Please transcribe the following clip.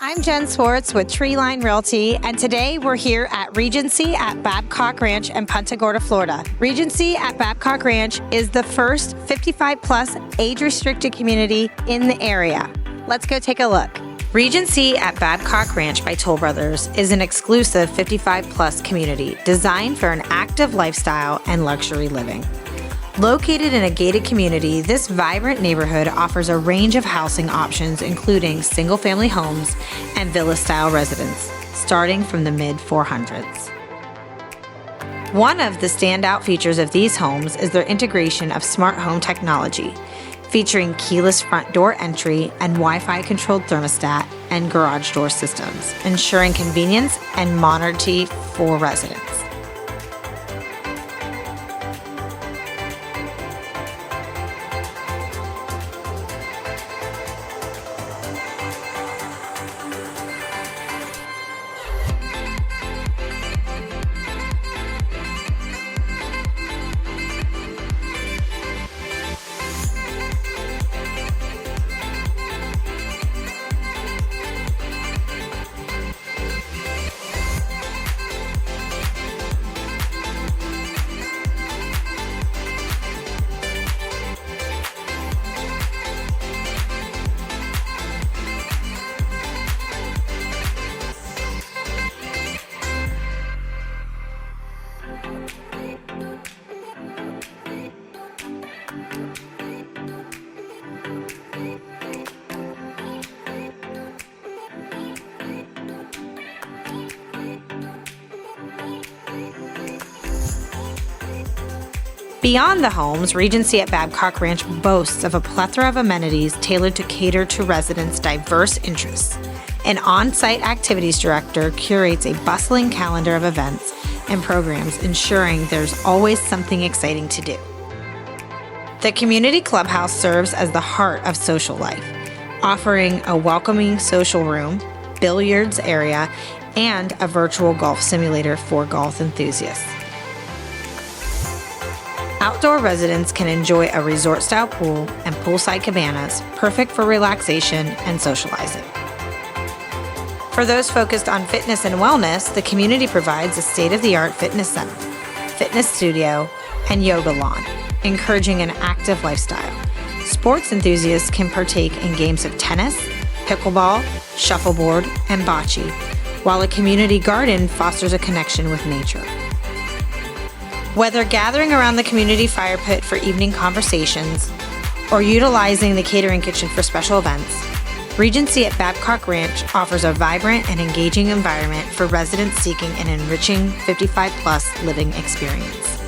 I'm Jenn Swartz with Treeline Realty, and today we're here at Regency at Babcock Ranch in Punta Gorda, Florida. Regency at Babcock Ranch is the first 55-plus age-restricted community in the area. Let's go take a look. Regency at Babcock Ranch by Toll Brothers is an exclusive 55-plus community designed for an active lifestyle and luxury living. Located in a gated community, this vibrant neighborhood offers a range of housing options including single-family homes and villa-style residents, starting from the mid-400s. One of the standout features of these homes is their integration of smart home technology, featuring keyless front door entry and Wi-Fi controlled thermostat and garage door systems, ensuring convenience and modernity for residents. Beyond the homes, Regency at Babcock Ranch boasts of a plethora of amenities tailored to cater to residents' diverse interests. An on-site activities director curates a bustling calendar of events and programs, ensuring there's always something exciting to do. The community clubhouse serves as the heart of social life, offering a welcoming social room, billiards area, and a virtual golf simulator for golf enthusiasts. Outdoor residents can enjoy a resort-style pool and poolside cabanas, perfect for relaxation and socializing. For those focused on fitness and wellness, the community provides a state-of-the-art fitness center, fitness studio, and yoga lawn, encouraging an active lifestyle. Sports enthusiasts can partake in games of tennis, pickleball, shuffleboard, and bocce, while a community garden fosters a connection with nature. Whether gathering around the community fire pit for evening conversations or utilizing the catering kitchen for special events, Regency at Babcock Ranch offers a vibrant and engaging environment for residents seeking an enriching 55-plus living experience.